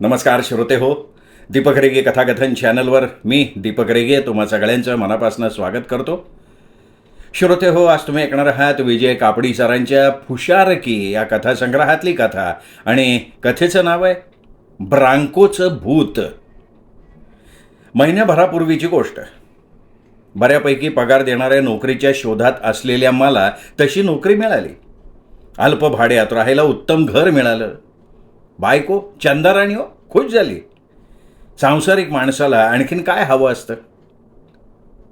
नमस्कार श्रोते हो. दीपक रेगे कथाकथन चॅनलवर मी दीपक रेगे तुम्हा सगळ्यांचं मनापासून स्वागत करतो. श्रोते हो, आज तुम्ही ऐकणार आहात विजय कापडी सरांच्या फुशारकी या कथासंग्रहातली कथा, आणि कथेचं नाव आहे ब्रांकोचं भूत. महिन्याभरापूर्वीची गोष्ट. बऱ्यापैकी पगार देणाऱ्या नोकरीच्या शोधात असलेल्या मला तशी नोकरी मिळाली. अल्प भाड्यात राहायला उत्तम घर मिळालं. बायको चंदाराणी हो खुश झाली. सांसारिक माणसाला आणखीन काय हवं असतं.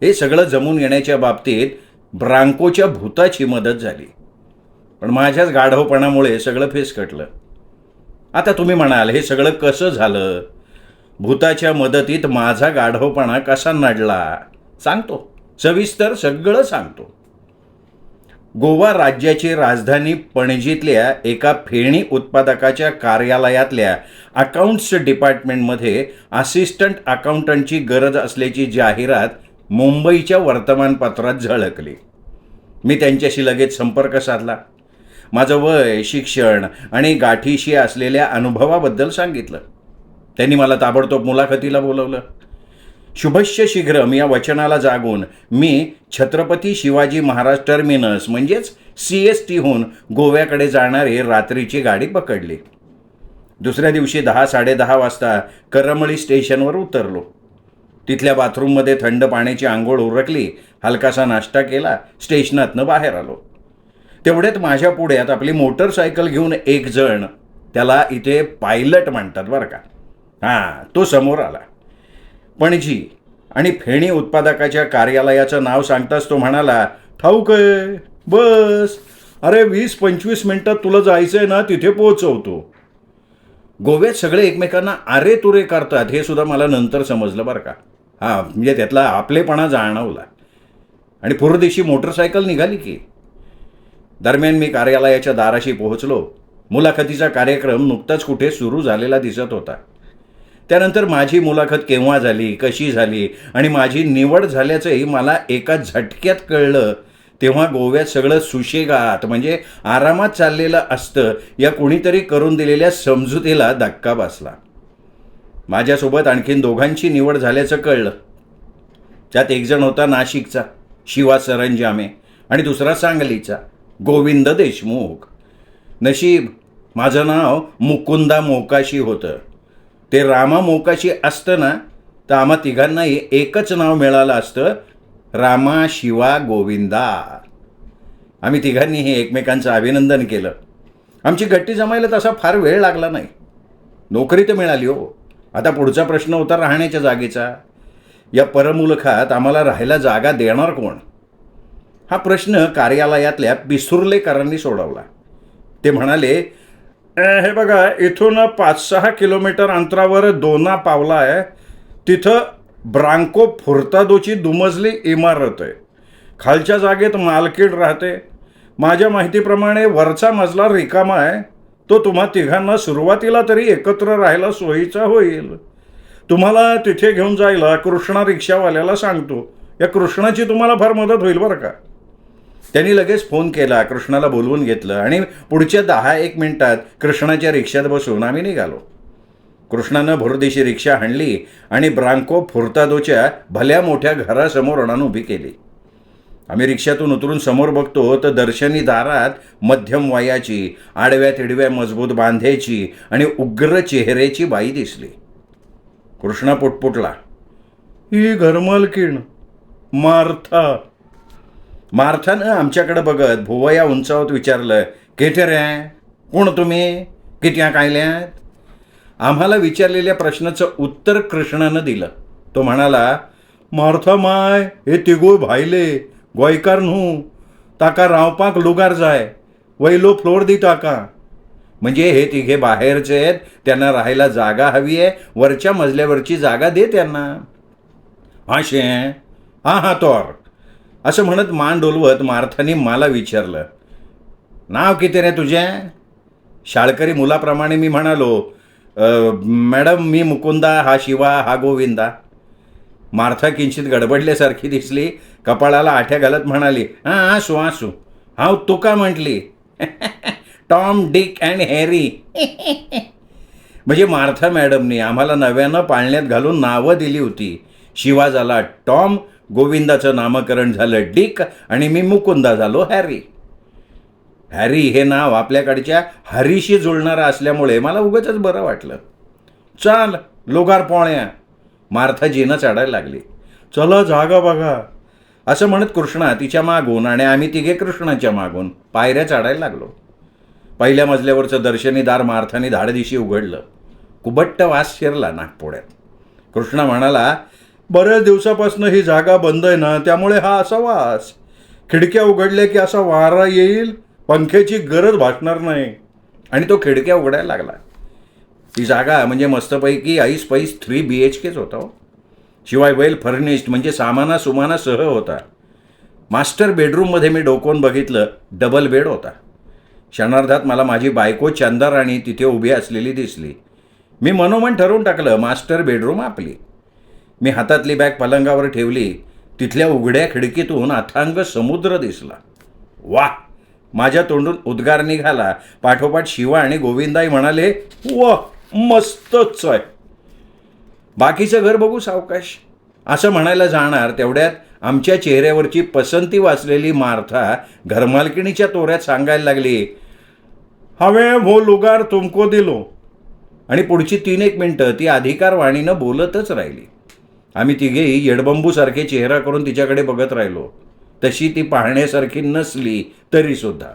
हे सगळं जमून येण्याच्या बाबतीत ब्रांकोच्या भूताची मदत झाली, पण माझ्याच गाढवपणामुळे सगळं फिसकटलं. आता तुम्ही म्हणाल हे सगळं कसं झालं, भूताच्या मदतीत माझा गाढवपणा कसा नडला. सांगतो, सविस्तर सगळं सांगतो. गोवा राज्याची राजधानी पणजीतल्या एका फेणी उत्पादकाच्या कार्यालयातल्या अकाउंट्स डिपार्टमेंटमध्ये असिस्टंट अकाउंटंटची गरज असल्याची जाहिरात मुंबईच्या वर्तमानपत्रात झळकली. मी त्यांच्याशी लगेच संपर्क साधला. माझं वय, शिक्षण आणि गाठीशी असलेल्या अनुभवाबद्दल सांगितलं. त्यांनी मला ताबडतोब मुलाखतीला बोलवलं. शुभस्य शीघ्रम या वचनाला जागून मी छत्रपती शिवाजी महाराज टर्मिनस म्हणजेच CSTहून गोव्याकडे जाणारी रात्रीची गाडी पकडली. दुसऱ्या दिवशी 10-10:30 वाजता करमळी स्टेशनवर उतरलो. तिथल्या बाथरूममध्ये थंड पाण्याची आंघोळ उरकली, हलकासा नाश्ता केला, स्टेशनातनं बाहेर आलो. तेवढ्यात माझ्या पुढ्यात आपली मोटरसायकल घेऊन एक जण, त्याला इथे पायलट म्हणतात बरं का, तो समोर आला. पणजी आणि फेणी उत्पादकाच्या कार्यालयाचं नाव सांगताच तो म्हणाला, ठाऊक आहे, बस, अरे 20-25 मिनटात तुला जायचं आहे ना, तिथे पोहोचवतो. गोव्यात सगळे एकमेकांना अरे तुरे करतात हे सुद्धा मला नंतर समजलं बरं का. म्हणजे त्यातला आपलेपणा जाणवला. आणि पुरदेशी मोटरसायकल निघाली की. दरम्यान मी कार्यालयाच्या दाराशी पोहोचलो. मुलाखतीचा कार्यक्रम नुकताच कुठे सुरू झालेला दिसत होता. त्यानंतर माझी मुलाखत केव्हा झाली, कशी झाली आणि माझी निवड झाल्याचंही मला एका झटक्यात कळलं तेव्हा गोव्यात सगळं सुशेगात म्हणजे आरामात चाललेलं असतं या कुणीतरी करून दिलेल्या समजुतीला धक्का बसला. माझ्यासोबत आणखीन दोघांची निवड झाल्याचं कळलं. त्यात एक जण होता नाशिकचा शिवा सरंजामे आणि दुसरा सांगलीचा गोविंद देशमुख. नशीब माझं नाव मुकुंदा मोकाशी होतं. ते रामा मोकाशी असतं ना, तर आम्हा तिघांनाही एकच नाव मिळालं असतं, रामा शिवा गोविंदा. आम्ही तिघांनीही एकमेकांचं अभिनंदन केलं. आमची गट्टी जमायला तसा फार वेळ लागला नाही. नोकरी तर मिळाली हो. आता पुढचा प्रश्न होता राहण्याच्या जागेचा. या परमुलखात आम्हाला राहायला जागा देणार कोण, हा प्रश्न कार्यालयातल्या पिसुर्लेकरांनी सोडवला. ते म्हणाले, हे बघा, इथून 5-6 किलोमीटर अंतरावर दोना पावला आहे, तिथं ब्रांको फुर्तादोची दुमजली इमारत आहे. खालच्या जागेत मालकीण राहते. माझ्या माहितीप्रमाणे वरचा मजला रिकामा आहे. तो तुम्हा तिघांना सुरुवातीला तरी एकत्र राहायला सोयीचा होईल. तुम्हाला तिथे घेऊन जायला कृष्णा रिक्षावाल्याला सांगतो. या कृष्णाची तुम्हाला फार मदत होईल बरं का. त्यांनी लगेच फोन केला, कृष्णाला बोलवून घेतलं आणि पुढच्या 10-1 मिनिटात कृष्णाच्या रिक्षात बसून आम्ही निघालो. कृष्णानं भुरदेशी रिक्षा हाणली आणि ब्रांको फुर्तादोच्या भल्या मोठ्या घरासमोर आणून उभी केली. आम्ही रिक्षातून उतरून समोर बघतो तर दर्शनी दारात मध्यम वयाची, आडव्या तिडव्या मजबूत बांध्याची आणि उग्र चेहऱ्याची बाई दिसली. कृष्णा पुटपुटला, ही घरमालकीण मार्था. मार्थानं आमच्याकडे बघत भुवया उंचावत विचारलं, केठे रे, कोण तुम्ही, कित्या कायल्यात. आम्हाला विचारलेल्या प्रश्नाचं उत्तर कृष्णानं दिलं. तो म्हणाला, मार्था माय, हे तिघो भाईले गोयकार न्हू, ताका रावपाक लुगार जाय, वयलो फ्लोर दी टाका. म्हणजे हे तिघे बाहेरचे आहेत, त्यांना राहायला जागा हवी आहे, वरच्या मजल्यावरची जागा दे त्यांना. हाशे, हा तोर, असं म्हणत मान डोलवत मार्थाने मला विचारलं, नाव किती रे तुझे. शाळकरी मुलाप्रमाणे मी म्हणालो, मॅडम मी मुकुंदा, हा शिवा, हा गोविंदा. मार्था किंचित गडबडल्यासारखी दिसली. कपाळाला आठ्या घालत म्हणाली, आसू, हा तू का म्हटली. Tom, Dick and Harry. म्हणजे मार्था मॅडमनी आम्हाला नव्यानं पाळण्यात घालून नावं दिली होती. शिवा झाला टॉम, गोविंदाचं नामकरण झालं डिक आणि मी मुकुंदा झालो हॅरी. हॅरी हे नाव आपल्याकडच्या हरीशी जुळणारं असल्यामुळे मला उगाचच बरं वाटलं. चाल लोगार पोळ्या, मार्था जिनं चढायला लागली. चला जागा बघा, असं म्हणत कृष्णा तिच्या मागून आणि आम्ही तिघे कृष्णाच्या मागून पायऱ्या चढायला लागलो. पहिल्या मजल्यावरचं दर्शनी दार मार्थाने धाडदिशी उघडलं. कुबट्ट वास शिरला नागपोळ्यात. कृष्णा म्हणाला, बऱ्याच दिवसापासून ही जागा बंद आहे ना, त्यामुळे हा असा वास. खिडक्या उघडल्या की असा वारा येईल, पंख्याची गरज भासणार नाही. आणि तो खिडक्या उघडायला लागला. ती जागा म्हणजे मस्तपैकी ऐस पैस 3 BHKच होता हो. शिवाय वेल फर्निश्ड म्हणजे सामाना सुमानासह होता. मास्टर बेडरूममध्ये मी डोकावून बघितलं, डबल बेड होता. क्षणार्धात मला माझी बायको चंदाराणी तिथे उभी असलेली दिसली. मी मनोमन ठरवून टाकलं, मास्टर बेडरूम आपली. मी हातातली बॅग पलंगावर ठेवली. तिथल्या उघड्या खिडकीतून अथांग समुद्र दिसला. वा, माझ्या तोंडून उद्गार निघाला. पाठोपाठ शिवा आणि गोविंदाई म्हणाले, वा मस्तच आहे. बाकीचं घर बघू सावकाश, असं म्हणायला जाणार तेवढ्यात आमच्या चेहऱ्यावरची पसंती वाचलेली मार्था घरमालकिणीच्या तोऱ्यात सांगायला लागली, हवे भो लुगार तुमको दिलो. आणि पुढची 3-1 मिनटं ती अधिकारवाणीनं बोलतच राहिली. आम्ही तिघेही येडबंबूसारखे चेहरा करून तिच्याकडे बघत राहिलो. तशी ती पाहण्यासारखी नसली तरीसुद्धा.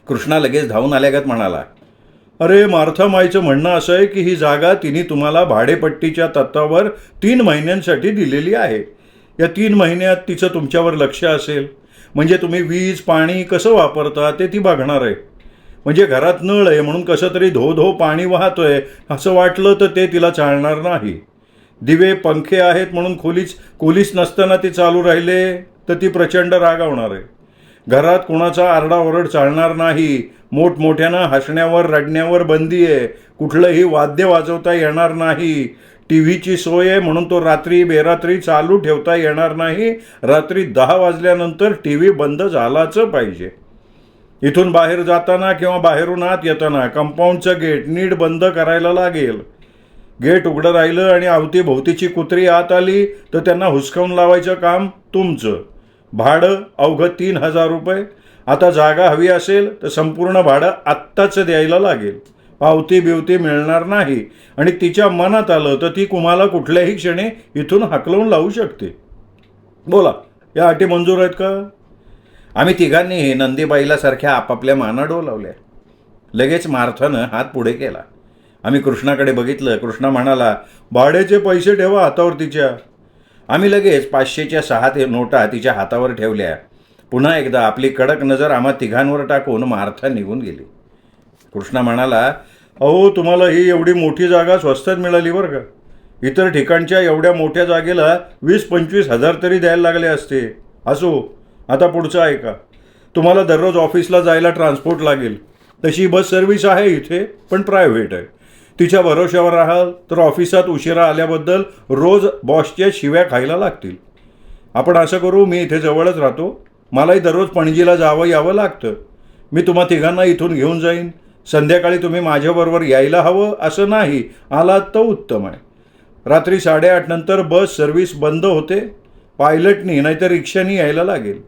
कृष्णा लगेच धावून आल्यागत म्हणाला, अरे मार्था माईचं म्हणणं असं आहे की ही जागा तिने तुम्हाला भाडेपट्टीच्या तत्वावर 3 महिन्यांसाठी दिलेली आहे. या 3 महिन्यात तिचं तुमच्यावर लक्ष असेल, म्हणजे तुम्ही वीज पाणी कसं वापरता ते ती बघणार आहे. म्हणजे घरात नळ आहे म्हणून कसं तरी धो धो पाणी वाहतोय असं वाटलं तर ते तिला चालणार नाही. दिवे पंखे आहेत म्हणून खोलीच नसताना ते चालू राहिले तर ती प्रचंड रागावणार आहे. घरात कुणाचा आरडाओरड चालणार नाही. मोठमोठ्यानं हसण्यावर रडण्यावर बंदी आहे. कुठलंही वाद्य वाजवता येणार नाही. टीव्हीची सोय आहे म्हणून तो रात्री बेरात्री चालू ठेवता येणार नाही. रात्री 10 वाजल्यानंतर टीव्ही बंद झालाच पाहिजे. इथून बाहेर जाताना किंवा बाहेरून आत येताना कंपाऊंडचं गेट नीट बंद करायला लागेल. गेट उघडं राहिलं आणि अवतीभोवतीची कुत्री आत आली तर त्यांना हुसकावून लावायचं काम तुमचं. भाडं अवघं 3,000 रुपये. आता जागा हवी असेल तर संपूर्ण भाडं आत्ताच द्यायला लागेल. पावती बिवती मिळणार नाही आणि तिच्या मनात आलं तर ती तुम्हाला कुठल्याही क्षणी इथून हाकलवून लावू शकते. बोला, या अटी मंजूर आहेत का? आम्ही तिघांनीही नंदीबाईला सारख्या आपापल्या माना डोलावल्या. लगेच मार्थानं हात पुढे केला. आम्ही कृष्णाकडे बघितलं. कृष्णा म्हणाला, भाड्याचे पैसे ठेवा हातावर तिच्या. आम्ही लगेच 500च्या 6 नोटा तिच्या हातावर ठेवल्या. पुन्हा एकदा आपली कडक नजर आम्हा तिघांवर टाकून मार्था निघून गेली. कृष्णा म्हणाला, अहो तुम्हाला ही एवढी मोठी जागा स्वस्तात मिळाली बरं का. इतर ठिकाणच्या एवढ्या मोठ्या जागेला 20-25 हजार तरी द्यायला लागले असते. असो, आता पुढचं ऐका. तुम्हाला दररोज ऑफिसला जायला ट्रान्सपोर्ट लागेल. तशी बस सर्व्हिस आहे इथे, पण प्रायव्हेट आहे. तिच्या भरोश्यावर राहाल तर ऑफिसात उशिरा आल्याबद्दल रोज बॉसच्या शिव्या खायला लागतील. आपण असं करू, मी इथे जवळच राहतो. मलाही दररोज पणजीला यावं लागतं. मी तुम्हा तिघांना इथून घेऊन जाईन. संध्याकाळी तुम्ही माझ्याबरोबर यायला हवं असं नाही. आलात तर उत्तम आहे. रात्री 8:30 नंतर बस सर्व्हिस बंद होते. पायलटनी नाहीतर रिक्षानी यायला लागेल.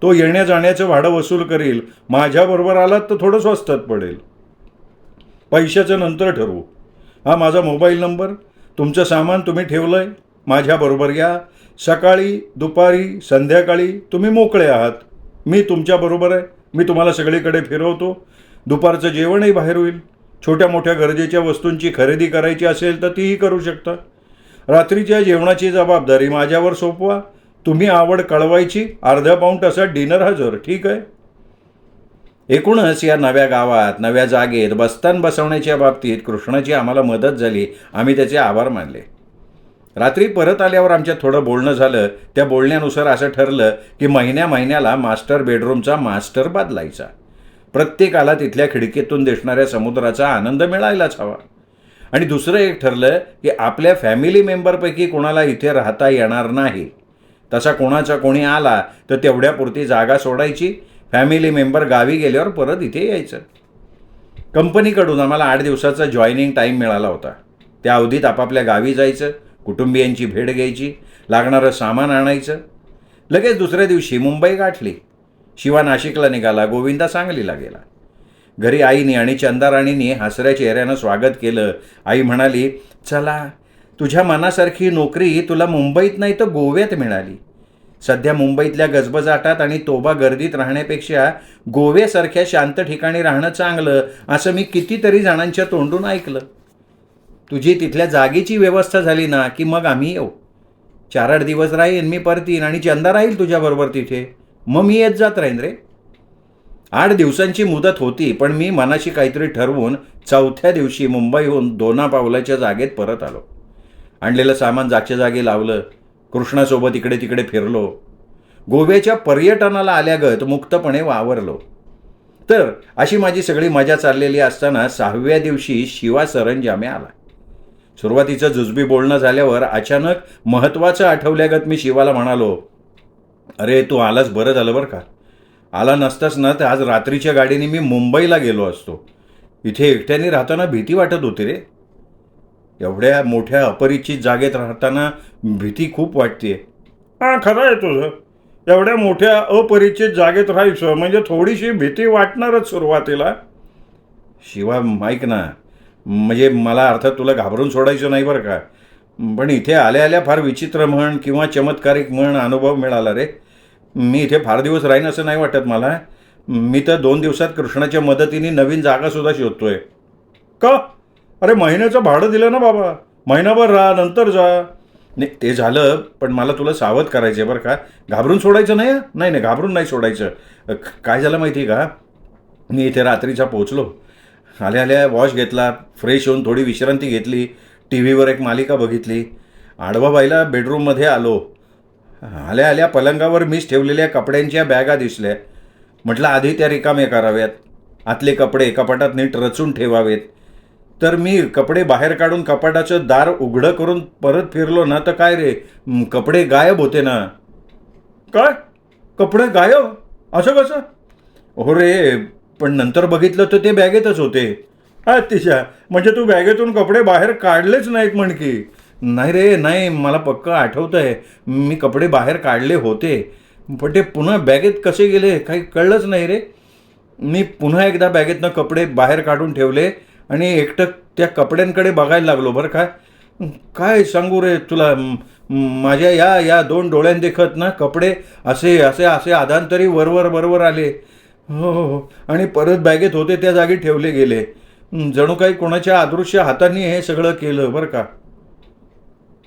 तो येण्या जाण्याचं भाडं वसूल करील. माझ्याबरोबर आलात तर थोडं स्वस्तात पडेल. पैशाचं नंतर ठरवू. हा माझा मोबाईल नंबर. तुमचं सामान तुम्ही ठेवलं आहे. माझ्याबरोबर या. सकाळी दुपारी संध्याकाळी तुम्ही मोकळे आहात. मी तुमच्याबरोबर आहे. मी तुम्हाला सगळीकडे फिरवतो. दुपारचं जेवणही बाहेर होईल. छोट्या मोठ्या गरजेच्या वस्तूंची खरेदी करायची असेल तर तीही करू शकता. रात्रीच्या जेवणाची जबाबदारी माझ्यावर सोपवा. तुम्ही आवड कळवायची. अर्धा पाऊंड असा डिनर हजर. ठीक आहे? एकूणच या नव्या गावात नव्या जागेत बस्तान बसवण्याच्या बाबतीत कृष्णाची आम्हाला मदत झाली. आम्ही त्याचे आभार मानले. रात्री परत आल्यावर आमच्यात थोडं बोलणं झालं. त्या बोलण्यानुसार असं ठरलं की महिन्याला मास्टर बेडरूमचा मास्टर बदलायचा. प्रत्येकाला तिथल्या खिडकीतून दिसणाऱ्या समुद्राचा आनंद मिळायलाच हवा. आणि दुसरं एक ठरलं की आपल्या फॅमिली मेंबरपैकी कोणाला इथे राहता येणार नाही. तसा कोणी आला तर तेवढ्यापुरती जागा सोडायची. फॅमिली मेंबर गावी गेल्यावर परत इथे यायचं. कंपनीकडून आम्हाला 8 दिवसाचा जॉईनिंग टाईम मिळाला होता. त्या अवधीत आपापल्या गावी जायचं, कुटुंबियांची भेट घ्यायची, लागणारं सामान आणायचं. लगेच दुसऱ्या दिवशी मुंबई गाठली. शिवा नाशिकला निघाला, गोविंदा सांगलीला गेला. घरी आईने आणि चंदाराणींनी हसऱ्या चेहऱ्यानं स्वागत केलं. आई म्हणाली, चला, तुझ्या मनासारखी नोकरी तुला मुंबईत नाही तर गोव्यात मिळाली. सध्या मुंबईतल्या गजबजाटात आणि तोबा गर्दीत राहण्यापेक्षा गोव्यासारख्या शांत ठिकाणी राहणं चांगलं, असं मी कितीतरी जणांच्या तोंडून ऐकलं. तुझी तिथल्या जागेची व्यवस्था झाली ना की मग आम्ही येऊ. 4-8 दिवस राहीन, मी परतीन आणि चंदा राहील तुझ्याबरोबर तिथे. मग मी येत जात राहीन रे. 8 दिवसांची मुदत होती, पण मी मनाशी काहीतरी ठरवून 4थ्या दिवशी मुंबईहून दोनापावलाच्या जागेत परत आलो. आणलेलं सामान जागच्या जागी लावलं. कृष्णासोबत इकडे तिकडे फिरलो. गोव्याच्या पर्यटनाला आल्यागत मुक्तपणे वावरलो. तर अशी माझी सगळी मजा चाललेली असताना 6व्या दिवशी शिवा सरंजामे आला. सुरुवातीचं जुजबी बोलणं झाल्यावर अचानक महत्त्वाचं आठवल्यागत मी शिवाला म्हणालो, अरे तू आलास बरं झालं बरं का. आला नसतास ना तर आज रात्रीच्या गाडीने मी मुंबईला गेलो असतो. इथे एकट्याने राहताना भीती वाटत होती रे. एवढ्या मोठ्या अपरिचित जागेत राहताना भीती खूप वाटते. हां, खरं आहे तुझं. एवढ्या मोठ्या अपरिचित जागेत राहायचं म्हणजे थोडीशी भीती वाटणारच सुरुवातीला. शिवा ऐक ना, म्हणजे मला अर्थात तुला घाबरून सोडायचं नाही बरं का, पण इथे आल्या आल्या फार विचित्र म्हण किंवा चमत्कारिक म्हण अनुभव मिळाला रे. मी इथे फार दिवस राहीन असं नाही वाटत मला. मी तर 2 दिवसात कृष्णाच्या मदतीने नवीन जागासुद्धा शोधतोय. का? अरे महिन्याचं भाडं दिलं ना बाबा, महिनाभर राहा नंतर जा. नाही ते झालं, पण मला तुला सावध करायचं आहे बरं का. घाबरून सोडायचं नाही. नाही नाही, घाबरून नाही सोडायचं. काय झालं माहिती आहे का, मी इथे रात्रीचा पोचलो. आल्या आल्या वॉश घेतला, फ्रेश होऊन थोडी विश्रांती घेतली, टी व्हीवर एक मालिका बघितली. आडवा बाईला बेडरूममध्ये आलो. आल्या आल्या पलंगावर मीच ठेवलेल्या कपड्यांच्या बॅगा दिसल्या. म्हटलं आधी त्या रिकाम्या कराव्यात, आतले कपडे कपाटात नीट रचून ठेवावेत. तर मी कपडे बाहेर काढून कपाटाचं दार उघडं करून परत फिरलो ना तर काय रे, कपडे गायब होते ना. काय? कपडे गायब? असं कसं? हो रे, पण नंतर बघितलं तर ते बॅगेतच होते. तिच्या म्हणजे तू बॅगेतून कपडे बाहेर काढलेच नाहीत म्हण की. नाही रे नाही, मला पक्का आठवतं आहे, मी कपडे बाहेर काढले होते, पण ते पुन्हा बॅगेत कसे गेले काही कळलंच नाही रे. मी पुन्हा एकदा बॅगेतनं कपडे बाहेर काढून ठेवले आणि एकटक त्या कपड्यांकडे बघायला लागलो बरं का. काय सांगू रे तुला, माझ्या या 2 डोळ्यां देखत ना कपडे असे असे असे आधांतरी वरवर आले. हो, आणि परत बॅगेत होते त्या जागी ठेवले गेले. जणू काही कोणाच्या अदृश्य हाताने हे सगळं केलं बरं का.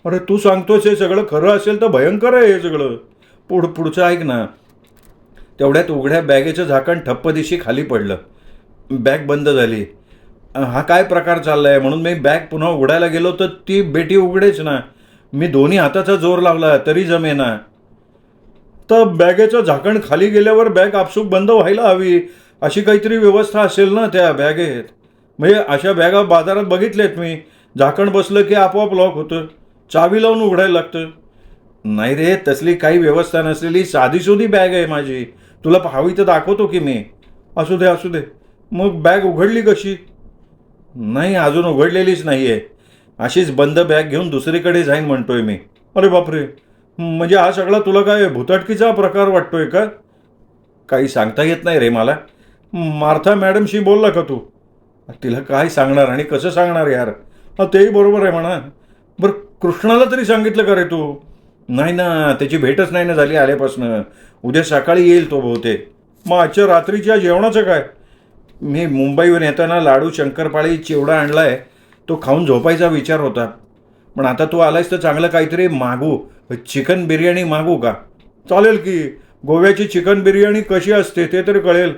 अरे तू सांगतोस हे सगळं खरं असेल तर भयंकर आहे हे सगळं. पुढचं ऐक ना. तेवढ्यात उघड्या बॅगेचं झाकण ठप्प दिशी खाली पडलं. बॅग बंद झाली. हा काय प्रकार चाललाय म्हणून मी बॅग पुन्हा उघडायला गेलो तर ती बेटी उघडेच ना. मी दोन्ही हाताचा जोर लावला तरी जमेना. तर बॅगेचं झाकण खाली गेल्यावर बॅग आपसूक बंद व्हायला हवी अशी काहीतरी व्यवस्था असेल ना त्या बॅगेत. म्हणजे अशा बॅगा बाजारात बघितल्यात मी. झाकण बसलं की आपोआप लॉक होतं, चावी लावून उघडायला लागतं. नाही रे, तसली काही व्यवस्था नसलेली साधीसुधी बॅग आहे माझी. तुला हवी तर दाखवतो की मी. असू दे. मग बॅग उघडली कशी? नाही, अजून उघडलेलीच नाही आहे. अशीच बंद बॅग घेऊन दुसरीकडे जाईन म्हणतोय मी. अरे बापरे, म्हणजे हा सगळा तुला काय भुताटकीचा प्रकार वाटतोय का? काही सांगता येत नाही रे मला. मार्था मॅडमशी बोलला का तू? तिला काय सांगणार आणि कसं सांगणार यार. तेही बरोबर आहे म्हणा. बरं, कृष्णाला तरी सांगितलं का रे तू? नाही ना, त्याची भेटच नाही ना झाली आल्यापासनं. उद्या सकाळी येईल तो बहुतेक. मग आजच्या रात्रीच्या जेवणाचं काय? मी मुंबईहून येताना लाडू, शंकरपाळी, चिवडा आणलाय, तो खाऊन झोपायचा विचार होता. पण आता तू आलायस तर चांगलं काहीतरी मागू. चिकन बिर्याणी मागू का? चालेल की. गोव्याची चिकन बिर्याणी कशी असते ते तरी कळेल.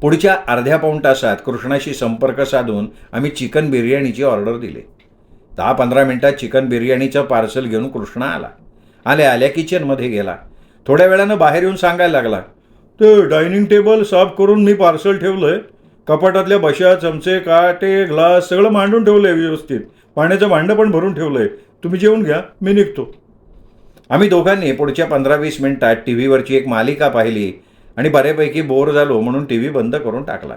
पुढच्या अर्ध्या पाऊण तासात कृष्णाशी संपर्क साधून आम्ही चिकन बिर्याणीची ऑर्डर दिली. 10-15 मिनिटात चिकन बिर्याणीचं पार्सल घेऊन कृष्णा आला. आल्या किचनमध्ये गेला. थोड्या वेळानं बाहेर येऊन सांगायला लागला, ते डायनिंग टेबल साफ करून मी पार्सल ठेवलंय. कपाटातल्या बशा, चमचे, काटे, ग्लास सगळं मांडून ठेवलंय व्यवस्थित. पाण्याचं भांडं पण भरून ठेवलंय. तुम्ही जेवून घ्या, मी निघतो. आम्ही दोघांनी पुढच्या 15-20 मिनिटात टी व्हीवरची एक मालिका पाहिली आणि बऱ्यापैकी बोर झालो म्हणून टी व्ही बंद करून टाकला.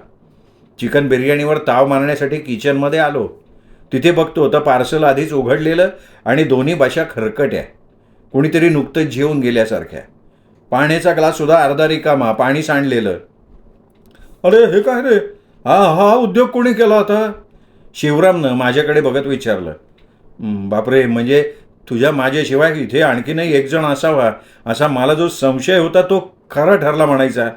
चिकन बिर्याणीवर ताव मारण्यासाठी किचनमध्ये आलो. तिथे बघतो तर पार्सल आधीच उघडलेलं आणि दोन्ही बाशा खरकट्या, कोणीतरी नुकतंच जेवून गेल्यासारख्या. पाण्याचा ग्लाससुद्धा अर्धा रिकामा, पाणी सांडलेलं. अरे हे काय रे, हा हा उद्योग कोणी केला होता? शिवरामनं माझ्याकडे बघत विचारलं. बापरे, म्हणजे तुझ्या माझ्याशिवाय इथे आणखीनही एक जण असावा असा मला जो संशय होता तो खरा ठरला म्हणायचा.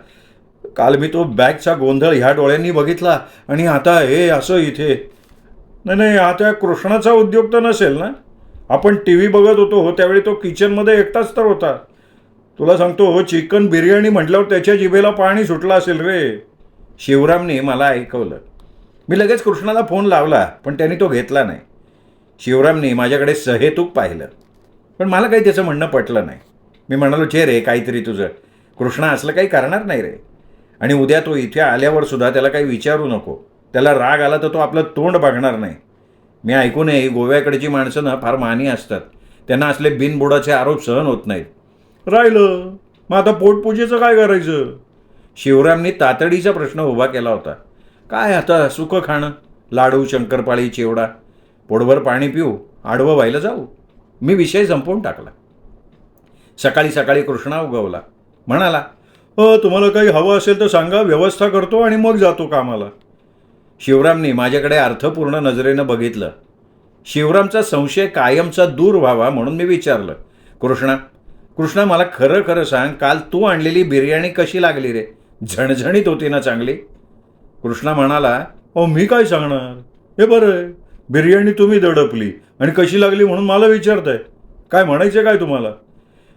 काल मी तो बॅगचा गोंधळ ह्या डोळ्यांनी बघितला आणि आता हे असं इथे. नाही नाही, आता कृष्णाचा उद्योग तर नसेल ना? आपण टी व्ही बघत होतो त्यावेळी तो किचनमध्ये एकटाच तर होता. तुला सांगतो, चिकन बिर्याणी म्हटल्यावर त्याच्या जिभेला पाणी सुटलं असेल रे. शिवरामने मला ऐकवलं. मी लगेच कृष्णाला फोन लावला, पण त्यांनी तो घेतला नाही. शिवरामने माझ्याकडे सहेतूक पाहिलं, पण मला काही त्याचं म्हणणं पटलं नाही. मी म्हणालो, छे रे, काहीतरी तुझं. कृष्णा असलं काही करणार नाही रे. आणि उद्या तो इथे आल्यावर सुद्धा त्याला काही विचारू नको. त्याला राग आला तर तो आपलं तोंड बघणार नाही. मी ऐकून नये, गोव्याकडची माणसं ना फार मानी असतात. त्यांना असले बिनबुडाचे आरोप सहन होत नाहीत. राहिलं मग आता पोटपूजेचं काय करायचं? शिवरामनी तातडीचा प्रश्न उभा केला होता. काय आता सुकं खाणं, लाडू, शंकरपाळी, चिवडा, पोटभर पाणी पिऊ, आडवं व्हायला जाऊ. मी विषय संपवून टाकला. सकाळी सकाळी कृष्णा उगवला. म्हणाला, तुम्हाला काही हवं असेल तर सांगा, व्यवस्था करतो आणि मग जातो कामाला. शिवरामनी माझ्याकडे अर्थपूर्ण नजरेनं बघितलं. शिवरामचा संशय कायमचा दूर व्हावा म्हणून मी विचारलं, कृष्णा मला खरं खरं सांग, काल तू आणलेली बिर्याणी कशी लागली रे? झणझणीत होती ना चांगली? कृष्णा म्हणाला, मी काय सांगणार, हे बरं आहे, बिर्याणी तुम्ही दडपली आणि कशी लागली म्हणून मला विचारताय. काय म्हणायचं काय तुम्हाला?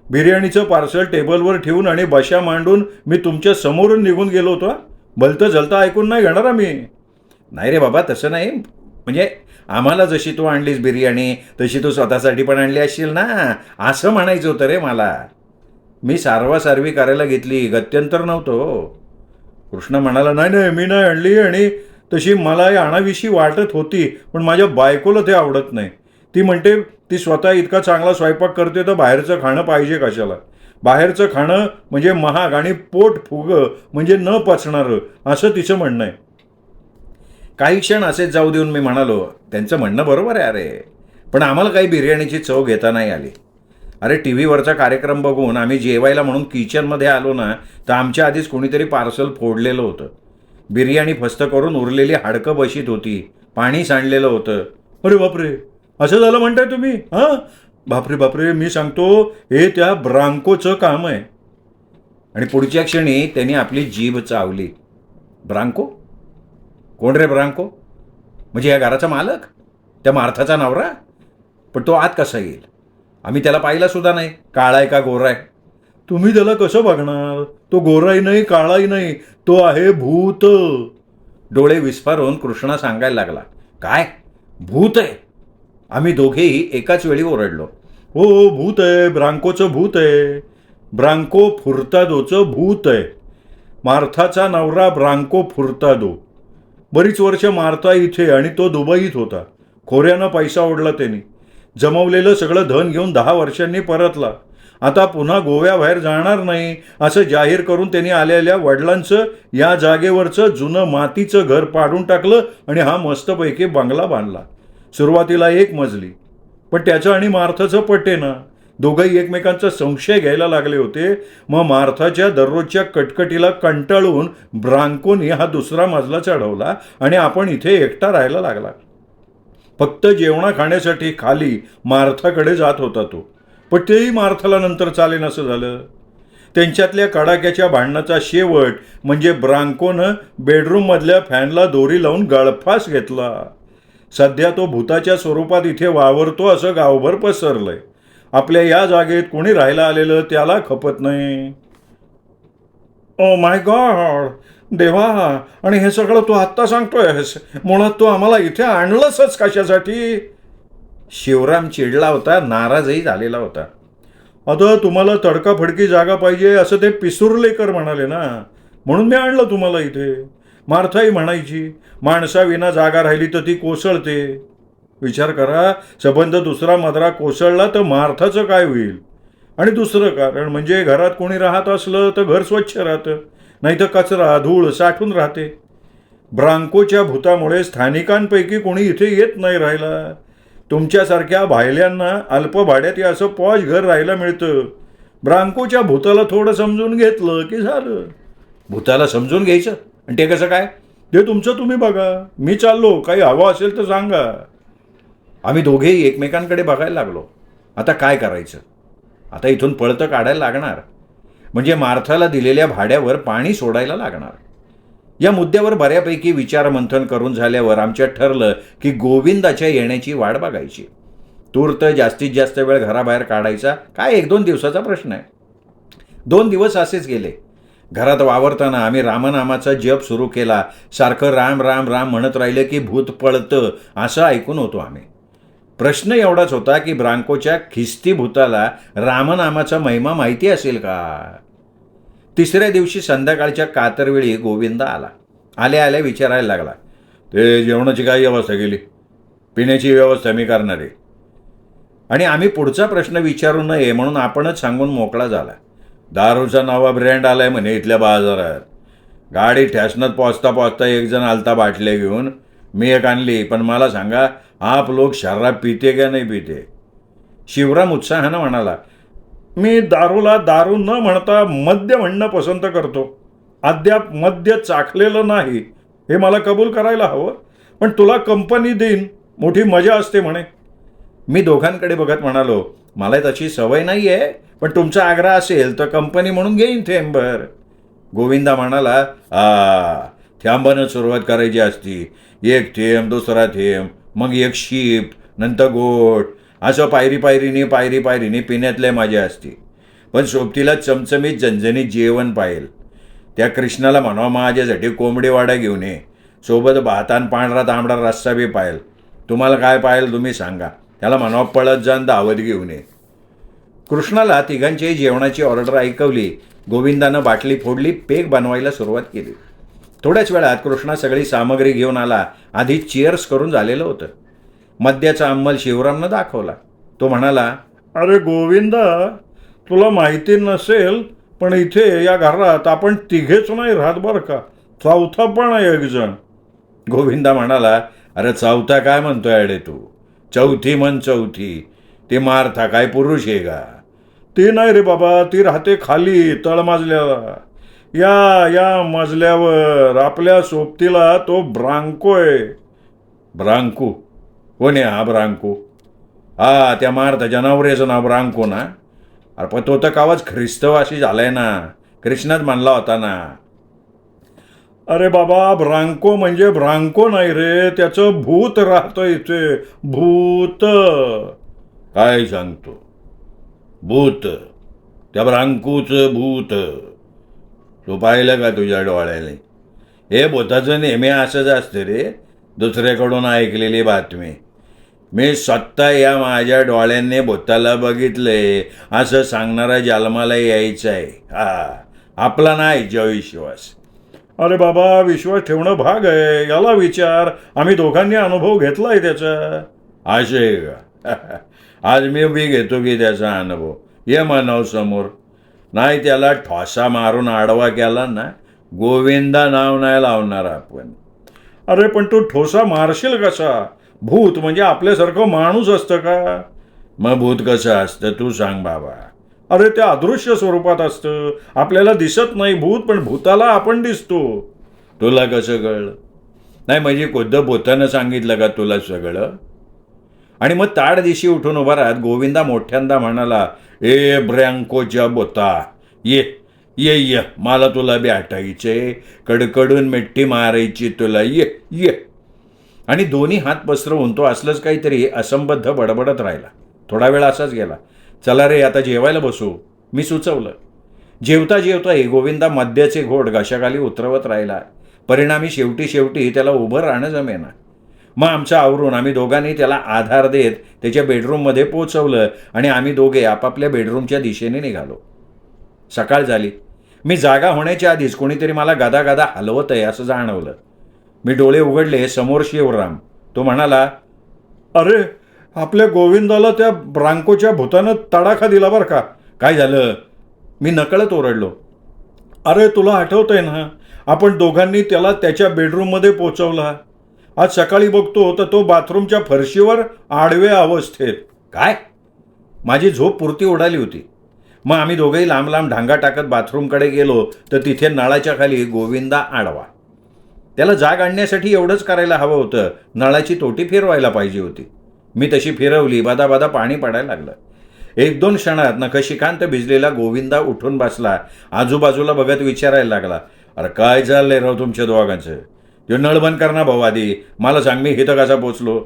बिर्याणीचं पार्सल टेबलवर ठेवून आणि बशा मांडून मी तुमच्या समोरून निघून गेलो होतो. भलतं झलतं ऐकून नाही घेणार मी. नाही रे बाबा, तसं नाही. म्हणजे आम्हाला जशी तू आणलीस बिर्याणी तशी तू स्वतःसाठी पण आणली असशील ना, असं म्हणायचं होतं रे मला. मी सारवासारवी करायला घेतली, गत्यंतर नव्हतो. कृष्ण म्हणाला, नाही नाही, मी नाही आणली आणि तशी मला आणाविषयी वाटत होती, पण माझ्या बायकोला ते आवडत नाही. ती म्हणते ती स्वतः इतका चांगला स्वयंपाक करते तर बाहेरचं खाणं पाहिजे कशाला? बाहेरचं खाणं म्हणजे महाग आणि पोट फुगं म्हणजे न पचणारं, असं तिचं म्हणणं आहे. काही क्षण असेच जाऊ देऊन मी म्हणालो, त्यांचं म्हणणं बरोबर आहे अरे, पण आम्हाला काही बिर्याणीची चव घेता नाही आली. अरे, टी व्हीवरचा कार्यक्रम बघून आम्ही जेवायला म्हणून किचनमध्ये आलो ना, तर आमच्या आधीच कोणीतरी पार्सल फोडलेलं होतं. बिर्याणी फस्त करून उरलेली हाडकं बशीत होती, पाणी सांडलेलं होतं. अरे बापरे, असं झालं म्हणताय तुम्ही? हां, बापरे बापरे, मी सांगतो, हे त्या ब्रांकोचं काम आहे. आणि पुढच्या क्षणी त्यांनी आपली जीभ चावली. ब्रांको? कोण रे ब्रांको? म्हणजे या घराचा मालक, त्या मार्थाचा नवरा? पण तो आत कसा येईल? आम्ही त्याला पाहिला सुद्धा नाही. काळा आहे का गोरा आहे? तुम्ही त्याला कसं बघणार? तो गोराही नाही, काळाही नाही, तो आहे भूत. डोळे विस्फारून कृष्णा सांगायला लागला. काय भूत आहे? आम्ही दोघेही एकाच वेळी ओरडलो. हो, भूत आहे, ब्रांकोचं भूत आहे. ब्रांको फुर्तादोचं भूत आहे. मार्थाचा नवरा ब्रांको फुर्तादो. बरीच वर्ष मार्था इथे आणि तो दुबईत होता. खोऱ्यानं पैसा ओढला त्यांनी. जमवलेलं सगळं धन घेऊन 10 वर्षांनी परतला. आता पुन्हा गोव्याबाहेर जाणार नाही असं जाहीर करून त्यांनी आलेल्या वडिलांचं या जागेवरचं जुनं मातीचं घर पाडून टाकलं आणि हा मस्तपैकी बंगला बांधला. सुरुवातीला 1 मजली, पण त्याचं आणि मार्थाचं पटेना. दोघंही एकमेकांचा संशय घ्यायला लागले होते. मग मार्थाच्या दररोजच्या कटकटीला कंटाळून ब्रांकोनी हा दुसरा मजला चढवला आणि आपण इथे एकटा राहायला लागला. फक्त जेवणा खाण्यासाठी खाली मार्थाकडे जात होता तो, पण तेही मार्थाला नंतर चालेन असं झालं. त्यांच्यातल्या कडाक्याच्या भांडणाचा शेवट म्हणजे ब्रांकोनं बेडरूममधल्या फॅनला दोरी लावून गळफास घेतला. सध्या तो भूताच्या स्वरूपात इथे वावरतो असं गावभर पसरलंय. आपल्या या जागेत कोणी राहायला आलेलं त्याला खपत नाही. ओ माय गॉड, देवा, आणि हे सगळं तू आत्ता सांगतोयस? मुळात तू आम्हाला इथे आणलंसच कशासाठी? शिवराम चिडला होता, नाराजही झालेला होता. आता तुम्हाला तडकाफडकी जागा पाहिजे असं ते पिसुर्लेकर म्हणाले ना, म्हणून मी आणलं तुम्हाला इथे. मार्थाही म्हणायची, माणसाविना जागा राहिली तर ती कोसळते. विचार करा, संबंध दुसरा मजरा कोसळला तर मार्थाचं काय होईल? आणि दुसरं कारण म्हणजे घरात कोणी राहत असलं तर घर स्वच्छ राहतं, नाही तर कचरा धूळ साठून राहते. ब्रांकोच्या भूतामुळे स्थानिकांपैकी कोणी इथे येत नाही राहिला. तुमच्यासारख्या भायल्यांना अल्प भाड्यात असं पॉश घर राहायला मिळतं. ब्रांकोच्या भूताला थोडं समजून घेतलं की झालं. भूताला समजून घ्यायचं आणि ते कसं काय? ते तुमचं तुम्ही बघा. मी चाललो, काही हवं असेल तर सांगा. आम्ही दोघेही एकमेकांकडे बघायला लागलो. आता काय करायचं? आता इथून पळतं काढायला लागणार, म्हणजे मार्थाला दिलेल्या भाड्यावर पाणी सोडायला लागणार. या मुद्द्यावर बऱ्यापैकी विचारमंथन करून झाल्यावर आमच्यात ठरलं की गोविंदाच्या येण्याची वाट बघायची. तूर्त जास्तीत जास्त वेळ घराबाहेर काढायचा, काय 1-2 दिवसाचा प्रश्न आहे. 2 दिवस असेच गेले. घरात वावरताना आम्ही रामनामाचा जप सुरू केला. सारखं राम राम राम म्हणत राहिलं की भूत पळतं असं ऐकून होतो आम्ही. प्रश्न एवढाच होता की ब्रांकोच्या खिस्ती भूताला रामनामाचा महिमा माहिती असेल का? 3ऱ्या दिवशी संध्याकाळच्या कातरवेळी गोविंदा आला. आल्या आल्या विचारायला लागला, ते जेवणाची काय व्यवस्था केली? पिण्याची व्यवस्था मी करणार आहे. आणि आम्ही पुढचा प्रश्न विचारू नये म्हणून आपणच सांगून मोकळा झाला. दारूचा नवा ब्रँड आलाय म्हणे इथल्या बाजारात. गाडी ठॅसनत पोचता पोचता एक जण आलता बाटल्या घेऊन. मी एक आणली, पण मला सांगा, आप लोक शराब पिते का नाही पिते? शिवराम उत्साहानं म्हणाला, मी दारूला दारू न म्हणता मद्य म्हणणं पसंत करतो. अद्याप मद्य चाखलेलं नाही हे मला कबूल करायला हवं, पण तुला कंपनी देईन, मोठी मजा असते म्हणे. मी दोघांकडे बघत म्हणालो, मला तशी सवय नाही आहे, पण तुमचा आग्रह असेल तर कंपनी म्हणून घेईन थेंबर. गोविंदा म्हणाला, थेंबानं सुरुवात करायची असती. एक थेंब, दुसरा थेंब, मग एक शीप, नंतर गोट, असं पायरी पायरीने पिण्यातल्या मजा असते. पण सोबतीला चमचमीत झणझणीत जेवण पाहिल. त्या कृष्णाला म्हणा माझ्यासाठी कोंबडी वाडा घेऊन ये. सोबत भातान पांढरा तांबडा रस्सा बी पाहिल. तुम्हाला काय पाहिल तुम्ही सांगा. त्याला म्हणा पळत जाण दावत घेऊन ये. कृष्णाला तिघांच्याही जेवणाची ऑर्डर ऐकवली. गोविंदानं बाटली फोडली, पेक बनवायला सुरुवात केली. थोड्याच वेळात कृष्णा सगळी सामग्री घेऊन आला. आधी चीअर्स करून झालेलं होतं. मद्याचा अंमल शिवरामनं दाखवला. तो म्हणाला, अरे गोविंदा, तुला माहिती नसेल, पण इथे या घरात आपण तिघेच नाही राहत बरं का, चौथा पण आहे एक जण. गोविंदा म्हणाला, अरे चौथा काय म्हणतोय अडे तू? चौथी म्हण चौथी. ती मार्था काय पुरुष आहे का? ती नाही रे बाबा, ती राहते खाली तळमजल्याला. या मजल्यावर आपल्या सोबतीला तो ब्रांको आहे. ब्रांको? कोण आहे हा ब्रांको? त्या मार्थाच्या नवऱ्याचं नाव ब्रांको ना? अरे पण तो तर कावाच ख्रिस्तवासी झालाय ना, कृष्णाच म्हणला होता ना. अरे बाबा, ब्रांको म्हणजे ब्रांको नाही रे, त्याचं भूत राहतं इथे. भूत. काय सांगतो? भूत? त्या ब्रांकूचं भूत? तू पाहिलं का तुझ्या डोळ्याने? हे भूताचं नेहमी असंच असतं रे, दुसऱ्याकडून ऐकलेली बातमी. मी स्वतः या माझ्या डोळ्यांनी भूताला बघितलंय असं सांगणारा जन्माला यायचं आहे. आपला नाही विश्वास. अरे बाबा, विश्वास ठेवणं भाग आहे. याला विचार, आम्ही दोघांनी अनुभव घेतलाय त्याचा. असे का? आज मी बी घेतो की त्याचा अनुभव. ये मानव समोर. नाही त्याला ठोसा मारून आडवा केला ना, गोविंदा नाव नाही लावणार आपण. अरे पण तू ठोसा मारशील कसा? भूत म्हणजे आपल्यासारखं माणूस असतं का? मग भूत कसं असतं तू सांग बाबा. अरे ते अदृश्य स्वरूपात असतं, आपल्याला दिसत नाही भूत, पण भूताला आपण दिसतो. तुला कसं कळलं? नाही म्हणजे खुद्द भूतानं सांगितलं का तुला सगळं? आणि मग ताड दिशी उठून उभा राहत गोविंदा मोठ्यांदा म्हणाला, ए ब्रँकोच्या बोता, ये ये ये, मला तुला भेटायचे, कडकडून मिठी मारायची तुला, ये ये. आणि दोन्ही हात पसरवून तो असलंच काहीतरी असंबद्ध बडबडत राहिला. थोडा वेळ असाच गेला. चला रे आता जेवायला बसू, मी सुचवलं. जेवता जेवताही गोविंदा मद्याचे घोट घशाखाली उतरवत राहिला. परिणामी शेवटी त्याला उभं राहणं जमेना. मग आमचं आवरून आम्ही दोघांनी त्याला आधार देत त्याच्या बेडरूममध्ये पोचवलं आणि आम्ही दोघे आपापल्या बेडरूमच्या दिशेने निघालो. सकाळ झाली. मी जागा होण्याच्या आधीच कोणीतरी मला गादा गादा हलवत आहे असं जाणवलं. मी डोळे उघडले. समोर शिवराम. तो म्हणाला, अरे आपल्या गोविंदाला त्या ब्रांकोच्या भूतानं तडाखा दिला बरं का. काय झालं? मी नकळत ओरडलो. अरे तुला आठवतंय ना, आपण दोघांनी त्याला त्याच्या बेडरूममध्ये पोचवला. आज सकाळी बघतो तर तो बाथरूमच्या फरशीवर आडव्या अवस्थेत. काय? माझी झोप पुरती उडाली होती. मग आम्ही दोघेही लांब लांब ढांगा टाकत बाथरूमकडे गेलो तर तिथे नळाच्या खाली गोविंदा आडवा. त्याला जाग आणण्यासाठी एवढंच करायला हवं होतं, नळाची तोटी फिरवायला पाहिजे होती. मी तशी फिरवली, बादा पाणी पडायला लागलं. 1-2 क्षणात नखशिखांत भिजलेला गोविंदा उठून बसला. आजूबाजूला बघत विचारायला लागला, अरे काय चाललंय राव तुमच्या दोघांचं? तो नळ बंद कर ना भाऊ आधी, मला सांग मी इथं कसा पोचलो.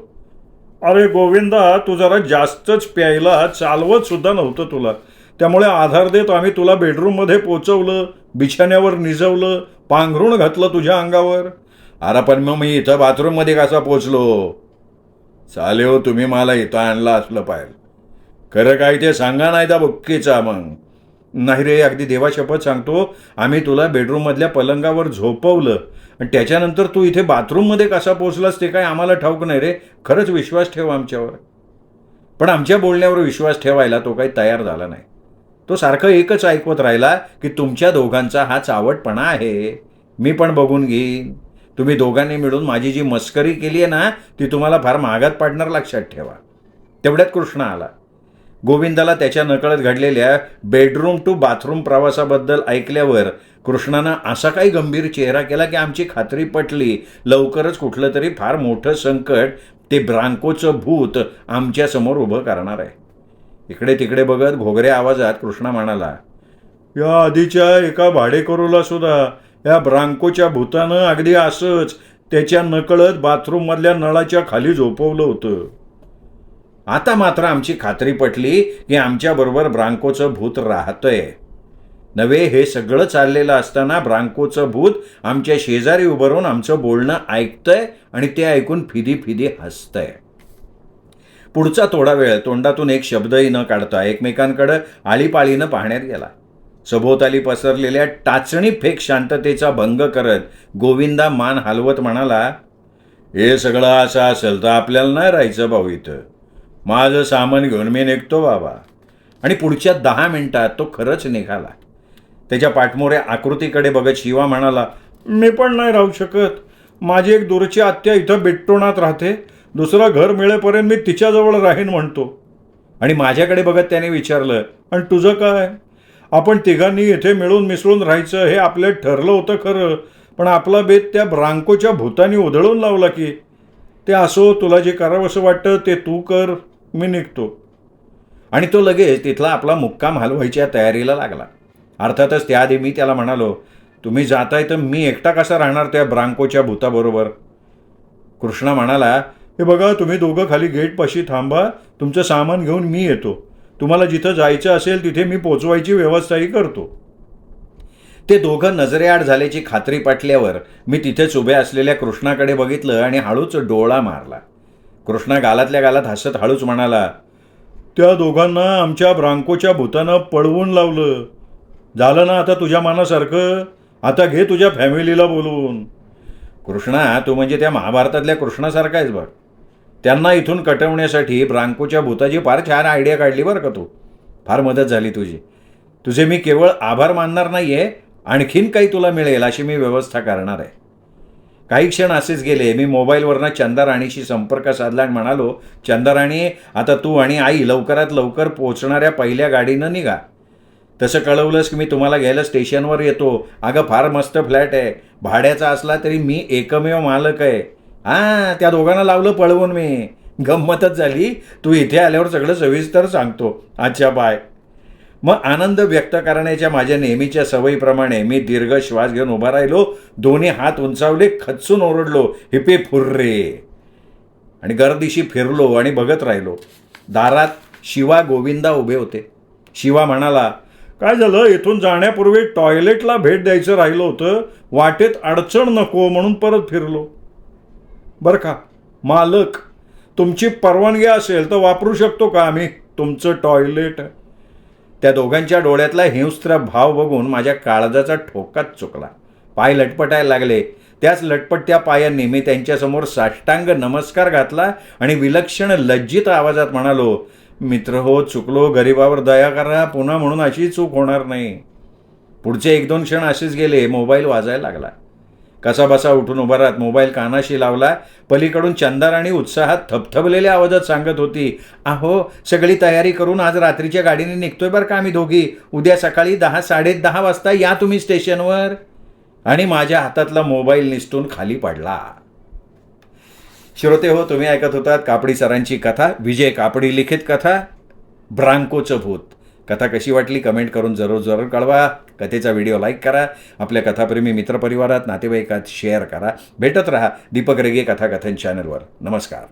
अरे गोविंदा, तू जरा जास्तच प्यायला, चालवत सुद्धा नव्हतं तुला. त्यामुळे आधार देत आम्ही तुला बेडरूममध्ये पोचवलं, बिछाण्यावर निजवलं, पांघरूण घातलं तुझ्या अंगावर. अरे पण मग मी इथं बाथरूममध्ये कसा पोचलो? चाले हो, तुम्ही मला इथं आणलं असलं पाहिजे. खरं काय ते सांगा, नाही तर बुक्कीचा मग. नाही रे, अगदी देवाशपथ सांगतो, आम्ही तुला बेडरूममधल्या पलंगावर झोपवलं आणि त्याच्यानंतर तू इथे बाथरूममध्ये कसा पोचलास ते काय आम्हाला ठाऊक नाही रे. खरंच विश्वास ठेव आमच्यावर. पण आमच्या बोलण्यावर विश्वास ठेवायला तो काही तयार झाला नाही. तो सारखं एकच ऐकवत राहिला की तुमच्या दोघांचा हा चावटपणा आहे, मी पण बघून घेईन. तुम्ही दोघांनी मिळून माझी जी मस्करी केली आहे ना, ती तुम्हाला फार महागात पडणार, लक्षात ठेवा. तेवढ्यात कृष्ण आला. गोविंदाला त्याच्या नकळत घडलेल्या बेडरूम टू बाथरूम प्रवासाबद्दल ऐकल्यावर कृष्णानं असा काही गंभीर चेहरा केला की आमची खात्री पटली, लवकरच कुठलं तरी फार मोठं संकट ते ब्रांकोचं भूत आमच्यासमोर उभं करणार आहे. इकडे तिकडे बघत घोगऱ्या आवाजात कृष्णा म्हणाला, या आधीच्या एका भाडेकरूला सुद्धा या ब्रांकोच्या भूतानं अगदी असंच त्याच्या नकळत बाथरूममधल्या नळाच्या खाली झोपवलं होतं. आता मात्र आमची खात्री पटली की आमच्याबरोबर ब्रांकोचं भूत राहतंय. नव्हे, हे सगळं चाललेलं असताना ब्रांकोचं भूत आमच्या शेजारी उभं राहून आमचं बोलणं ऐकतंय आणि ते ऐकून फिदी फिदी हसतंय. पुढचा थोडा वेळ तोंडातून एक शब्दही न काढता एकमेकांकडे आळीपाळीनं पाहण्यात गेला. सभोवताली पसरलेल्या टाचणी फेक शांततेचा भंग करत गोविंदा मान हलवत म्हणाला, हे सगळं असं असेल तर आपल्याला नाही राहायचं भाऊ इथं. माझं सामान घेऊन मी निघतो बाबा. आणि पुढच्या 10 मिनिटात तो खरंच निघाला. त्याच्या पाठमोऱ्या आकृतीकडे बघत शिवा म्हणाला, मी पण नाही राहू शकत. माझी एक दूरची आत्या इथं बेट्टोणात राहते. दुसरं घर मिळेपर्यंत मी तिच्याजवळ राहीन म्हणतो. आणि माझ्याकडे बघत त्याने विचारलं, आणि तुझं काय? आपण तिघांनी इथे मिळून मिसळून राहायचं हे आपलं ठरलं होतं खरं, पण आपला बेत त्या ब्रांकोच्या भूतानी उधळून लावला की. ते असो, तुला जे करावंसं वाटतं ते तू कर, मी निघतो. आणि तो लगेच तिथला आपला मुक्काम हलवायच्या तयारीला लागला. अर्थातच त्याआधी मी त्याला म्हणालो, तुम्ही जाताय तर मी एकटा कसा राहणार त्या ब्रांकोच्या भूताबरोबर? कृष्णा म्हणाला, हे बघा, तुम्ही दोघं खाली गेटपाशी थांबा, तुमचं सामान घेऊन मी येतो. तुम्हाला जिथं जायचं असेल तिथे मी पोचवायची व्यवस्थाही करतो. ते दोघं नजरेआड झाल्याची खात्री पटल्यावर मी तिथेच उभ्या असलेल्या कृष्णाकडे बघितलं आणि हळूच डोळा मारला. कृष्णा गालातल्या गालात हसत हळूच म्हणाला, त्या दोघांना आमच्या ब्रांकोच्या भूतानं पळवून लावलं. झालं ना आता तुझ्या मनासारखं? आता घे तुझ्या फॅमिलीला बोलवून. कृष्णा, तू म्हणजे त्या महाभारतातल्या कृष्णासारखा आहेस बघ. त्यांना इथून कटवण्यासाठी ब्रांकोच्या भूताची फार छान आयडिया काढली बरं का तू. फार मदत झाली तुझी. तुझे मी केवळ आभार मानणार नाही आहे, आणखीन काही तुला मिळेल अशी मी व्यवस्था करणार आहे. काही क्षण असेच गेले. मी मोबाईलवरनं चंदाराणीशी संपर्क साधला आणि म्हणालो, चंदाराणी, आता तू आणि आई लवकरात लवकर पोहोचणाऱ्या पहिल्या गाडीनं निघा. तसं कळवलंस की मी तुम्हाला घ्यायला स्टेशनवर येतो. अगं फार मस्त फ्लॅट आहे, भाड्याचा असला तरी मी एकमेव मालक आहे. हां, त्या दोघांना लावलं पळवून मी. गंमतच झाली. तू इथे आल्यावर सगळं सविस्तर सांगतो. अच्छा, बाय. मग आनंद व्यक्त करण्याच्या माझ्या नेहमीच्या सवयीप्रमाणे मी दीर्घ श्वास घेऊन उभा राहिलो. दोन्ही हात उंचावले, खचून ओरडलो, हिपे फुर्रे, आणि गर्दीशी फिरलो आणि बघत राहिलो. दारात शिवा गोविंदा उभे होते. शिवा म्हणाला, काय झालं? इथून जाण्यापूर्वी टॉयलेटला भेट द्यायचं राहिलं होतं. वाटेत अडचण नको म्हणून परत फिरलो. बरं का मालक, तुमची परवानगी असेल तर वापरू शकतो का आम्ही तुमचं टॉयलेट? त्या दोघांच्या डोळ्यातला हिंस्त्र भाव बघून माझ्या काळजाचा ठोकाच चुकला. पाय लटपटायला लागले. त्याच लटपटत्या पायांनी मी त्यांच्यासमोर साष्टांग नमस्कार घातला आणि विलक्षण लज्जित आवाजात म्हणालो, मित्र हो, चुकलो, गरिबावर दया करा, पुन्हा म्हणून अशी चूक होणार नाही. पुढचे 1-2 क्षण असेच गेले. मोबाईल वाजायला लागला. कसा बसा उठून उभा राहत मोबाईल कानाशी लावला. पलीकडून चंदाराणी उत्साहात थपथपलेल्या आवाजात सांगत होती, अहो सगळी तयारी करून आज रात्रीच्या गाडीने निघतोय बरं का आम्ही दोघी. उद्या सकाळी 10-10:30 वाजता या तुम्ही स्टेशनवर. आणि माझ्या हातातला मोबाईल निसटून खाली पडला. श्रोते हो, तुम्ही ऐकत होतात कापडी सरांची कथा, विजय कापडी लिखित कथा ब्रांकोचं भूत. कथा कशी वाटली कमेंट करून जरूर कळवा. कथेचा व्हिडिओ लाईक करा. आपल्या कथाप्रेमी मित्रपरिवारात नातेवाईकात शेअर करा. भेटत रहा दीपक रेगे कथाकथन चॅनलवर. नमस्कार.